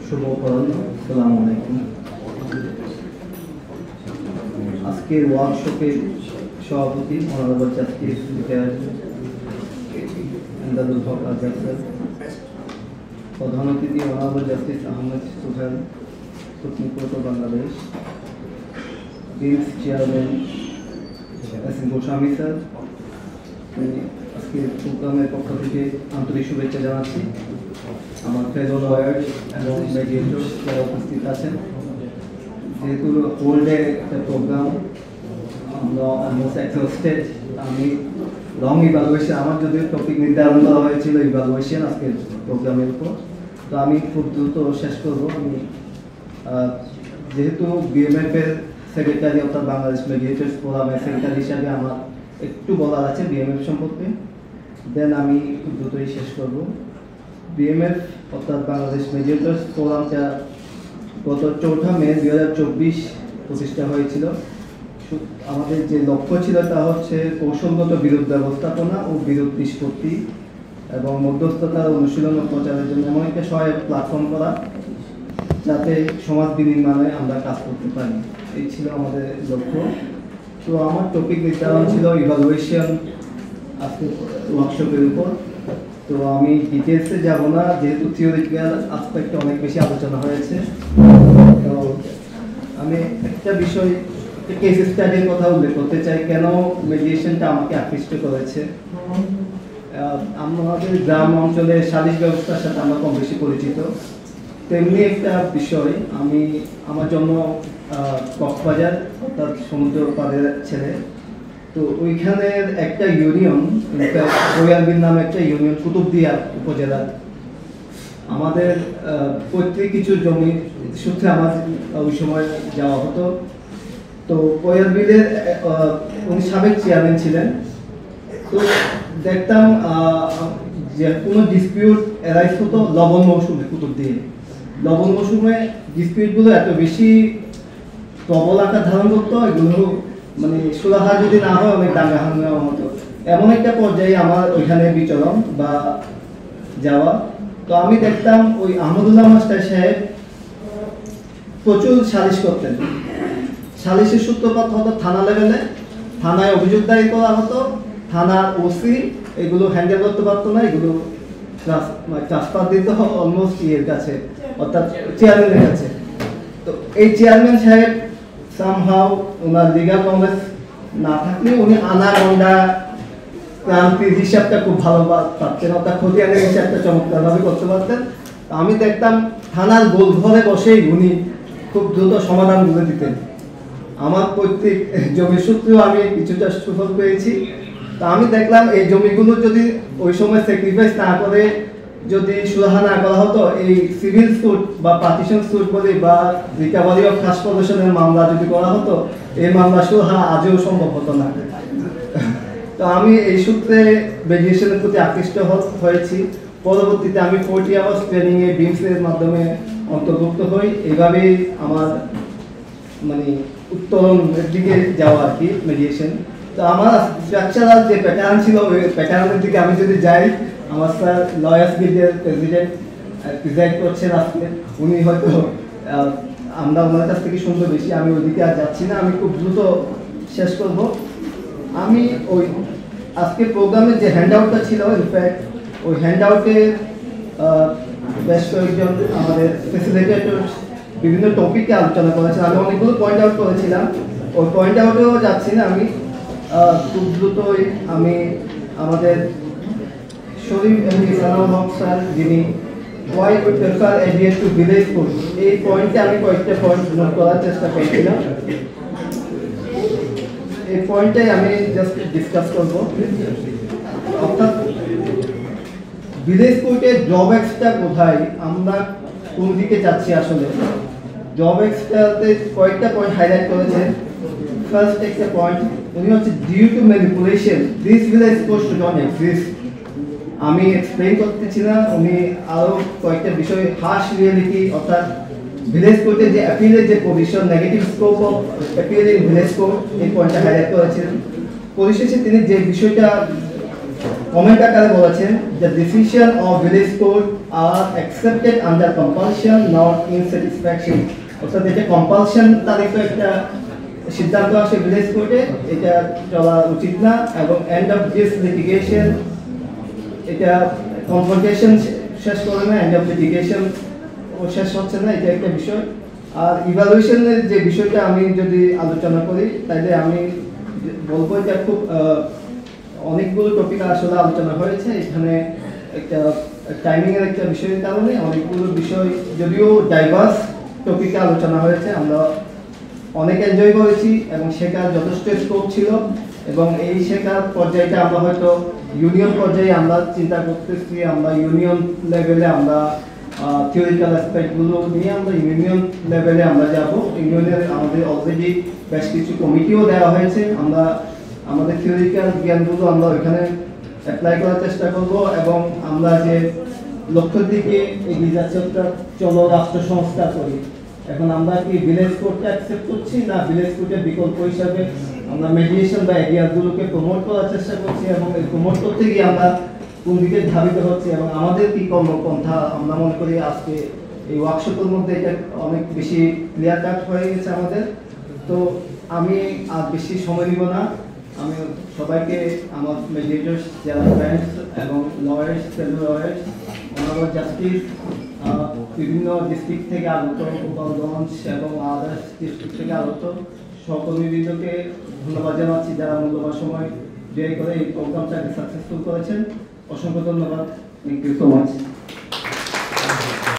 শুভ অপরাহ্ন, আসসালামু আলাইকুম। আজকের ওয়ার্কশপের সভাপতি honourable justice Emdadul Haque Azad sir, প্রধান অতিথি honourable justice Ahmed Suhel, supreme court of Bangladesh, BS chairman S M Goswami sir, আজকের প্রোগ্রামের পক্ষ থেকে আন্তরিক শুভেচ্ছা জানাচ্ছি। আমার ফেলো লয়ার্স এবং মেডিয়েটর্স যারা উপস্থিত আছেন, যেহেতু হোল ডে একটা প্রোগ্রাম, আমরা অলমোস্ট এক্সস্টেড। আমি লং ইভ্যালুয়েশন, আমার যদিও টপিক নির্ধারণ করা হয়েছিল ইভ্যালুয়েশন আজকের প্রোগ্রামের উপর, তো আমি খুব দ্রুত শেষ করব। আমি যেহেতু বিএমএফ এর সেক্রেটারি অর্থাৎ বাংলাদেশ মেডিয়েটর্স ফোরামের সেক্রেটারি হিসাবে আমার একটু বলার আছে বিএমএফ সম্পর্কে, দেন আমি খুব দ্রুতই শেষ করব। বিএমএফ অর্থাৎ বাংলাদেশ মেডিয়েটর্স ফোরামটা গত 4 মে 2024 প্রতিষ্ঠা হয়েছিল। আমাদের যে লক্ষ্য ছিল তা হচ্ছে কৌশলগত বিরোধ ব্যবস্থাপনা ও বিরোধ নিষ্পত্তি এবং মধ্যস্থতার অনুশীলন ও প্রচারের জন্য এমন একটা সহায়ক প্ল্যাটফর্ম করা যাতে সমাজ বিনির্মাণে আমরা কাজ করতে পারি, এই ছিল আমাদের লক্ষ্য। তো আমার টপিক নির্ধারণ ছিল ইভালুয়েশন আজকে ওয়ার্কশপের উপর। তো আমি ডিটেলসে যাব না, যেহেতু থিওরিটিক্যাল আসপেক্টে অনেক বেশি আলোচনা হয়েছে। তো আমি একটা বিষয়, একটা কেস স্টাডির কথা উল্লেখ করতে চাই, কেন মেডিয়েশনটা আমাকে আকৃষ্ট করেছে। আমাদের গ্রাম অঞ্চলে সালিশ ব্যবস্থার সাথে আমরা কম বেশি পরিচিত, তেমনি একটা বিষয়। আমি আমার জন্য কক্সবাজার অর্থাৎ সমুদ্র পাড়ের ছেলে, তো ওইখানের একটা ইউনিয়ন, বয়ারবিল নামে একটা ইউনিয়ন কুতুবদিয়া উপজেলার, আমাদের পৈতৃক কিছু জমি সূত্রে আমার ওই সময় যাওয়া হতো। তো বয়ারবিলের উনি সাবেক চেয়ারম্যান ছিলেন। তো দেখতাম যে কোনো ডিসপিউট এরাইজ হতো লবণ মৌসুমে, কুতুবদিয়া লবণ মৌসুমে ডিসপিউটগুলো এত বেশি প্রবল আকার ধারণ করতো, এগুলো মানে সুরাহা যদি না হয় অনেক দাঙ্গা হাঙ্গামা হতো। এমন একটা পর্যায়ে আমার ওইখানে বিচরণ বা যাওয়া, তো আমি দেখতাম ওই আহমদুল্লাহ মাস্টার সাহেব প্রচুর সালিশ করতেন। সালিশের সূত্রপাত হতো থানা লেভেলে, থানায় অভিযোগ দায়ের করা হতো, থানার ওসি এগুলো হ্যান্ডেল করতে পারতো না, এগুলো ট্রান্সফার দিতে হয় অলমোস্ট ইয়ের কাছে, অর্থাৎ চেয়ারম্যানের কাছে। তো এই চেয়ারম্যান সাহেব সামহাউ ওনার লিগাল নলেজ না থাকলে উনি আনাগোন্ডা ক্রান্তির হিসাবটা খুব ভালো পারতেন, অর্থাৎ খতিয়ানের হিসাবটা চমৎকারভাবে করতে পারতেন। আমি দেখতাম থানার গোল ঘরে বসেই উনি খুব দ্রুত সমাধান করে দিতেন। আমার প্রত্যেক জমির সূত্রেও আমি কিছুটা সুফল পেয়েছি। তা আমি দেখলাম এই জমিগুলো যদি ওই সময় স্যাক্রিফাইস না করে, যদি সুরাহা না করা হতো, এই সিভিল স্যুট বা পার্টিশন স্যুট বলি বা রিকভারি অফ খাস প্রদর্শনের মামলা যদি করা হতো, এই মামলা সুরাহা আজও সম্ভব হতো না। তো আমি এই সূত্রে মেডিয়েশনের প্রতি আকৃষ্ট হয়েছি। পরবর্তীতে আমি 40 আওয়ার্স ট্রেনিংয়ে বিমসের মাধ্যমে অন্তর্ভুক্ত হই। এইভাবেই আমার মানে উত্তরণের দিকে যাওয়া আর কি মেডিয়েশন। তো আমার স্ট্রাকচারাল যে প্যাটার্ন ছিল, ওই প্যাটার্নের দিকে আমি যদি যাই, আমার স্যার লয়ার্স গিল্ডের প্রেসিডেন্ট প্রিজাইড করছেন আজকে, উনি হয়তো আমরা ওনার কাছ থেকে শুনতে বেশি, আমি ওইদিকে আর যাচ্ছি না, আমি খুব দ্রুত শেষ করব। আমি ওই আজকে প্রোগ্রামের যে হ্যান্ড আউটটা ছিল, ইনফ্যাক্ট ওই হ্যান্ড আউটে বেশ কয়েকজন আমাদের ফেসিলিটেটর বিভিন্ন টপিকে আলোচনা করেছেন। আমি অনেকগুলো পয়েন্ট আউট করেছিলাম, ওই পয়েন্ট আউটেও যাচ্ছি না আমি, খুব দ্রুতই আমি আমাদের শরীফ এমডি সালাউল হক স্যার, যিনি why would prefer ADS to village school, এই পয়েন্টে আমি কয়েকটা পয়েন্ট নোট করার চেষ্টা করেছিলাম। এই পয়েন্টে আমি জাস্ট ডিসকাস করব। অর্থাৎ ভিলেজ কোর্টে জব এক্সটা কোথায়, আমরা কোন দিকে যাচ্ছি আসলে। জব এক্সটাতে কয়েকটা পয়েন্ট হাইলাইট করেছেন। ফার্স্ট একটা পয়েন্ট, উনি হচ্ছে due to manipulation this village court should not exist. আমি এক্সপ্লেইন করতেছি না, উনি আরও কয়েকটা বিষয়, হার্শ রিয়েলিটি অর্থাৎ ভিলেজ কোর্টে যে অ্যাপিলের যে position, negative scope of appeal in village court, এই পয়েন্টটা হাইলাইট করেছিলেন। পরিশেষে তিনি যে বিষয়টা কমেন্ট আকারে বলেছেন the decision of village court are accepted under compulsion not in satisfaction। অর্থাৎ এটা কম্পালশন তারিখ একটা সিদ্ধান্ত আসে ভিলেজ কোর্টে, এটা চলা উচিত না, এবং এন্ড অফ দিস লিটিগেশন, এটা কনফ্রন্টেশন শেষ করে না, এন্ড অফ লিটিগেশন ও শেষ হচ্ছে না, এটা একটা বিষয়। আর ইভালুয়েশনের যে বিষয়টা আমি যদি আলোচনা করি, তাহলে আমি বলবো এটা খুব অনেকগুলো টপিক আসলে আলোচনা হয়েছে এখানে। একটা টাইমিং এর একটা বিষয়ের কারণে অনেকগুলো বিষয়, যদিও ডাইভার্স টপিকে আলোচনা হয়েছে, আমরা অনেক এনজয় করেছি এবং শেখার যথেষ্ট স্কোপ ছিল। এবং এই শেখার পর্যায়টা আমরা হয়তো ইউনিয়ন পর্যায়ে আমরা চিন্তা করতেছি, আমরা ইউনিয়ন লেভেলে আমরা থিওরিক্যাল অ্যাসপেক্টগুলো নিয়ে আমরা ইউনিয়ন লেভেলে আমরা যাব। ইউনিয়নের আমাদের অলরেডি বেশ কিছু কমিটিও দেওয়া হয়েছে, আমরা আমাদের থিওরিক্যাল জ্ঞানগুলো আমরা ওইখানে অ্যাপ্লাই করার চেষ্টা করব, এবং আমরা যে লক্ষ্যের দিকে এগিয়ে যাচ্ছি একটা চলো রাষ্ট্র সংস্কার করি। এখন আমরা কি ভিলেজ কোর্টকে অ্যাকসেপ্ট করছি, না ভিলেজ কোর্টের বিকল্প হিসাবে আমরা মেডিয়েশন বা এরিয়াগুলোকে প্রমোট করার চেষ্টা করছি, এবং এই প্রমোট করতে গিয়ে আমরা কোন দিকে ধাবিত হচ্ছি, এবং আমাদের কি কর্মপন্থা। আমরা মনে করি আজকে এই ওয়ার্কশপের মধ্যে এটা অনেক বেশি ক্লিয়ার কাট হয়ে গেছে আমাদের। তো আমি আর বেশি সময় নিব না, আমি সবাইকে আমার মেডিয়েটর্স যারা ফ্রেন্ডস এবং লয়ার্স, ফেলো লয়ার্স, অনারেবল জাস্টিস, বিভিন্ন ডিস্ট্রিক্ট থেকে আগত, গোপালগঞ্জ এবং আদার্স ডিস্ট্রিক্ট থেকে আগত সহকর্মীবৃন্দকে ধন্যবাদ জানাচ্ছি যারা মূল্যবান সময় ব্যয় করে এই প্রোগ্রামটাকে সাকসেসফুল করেছেন। অসংখ্য ধন্যবাদ। Thank you so much.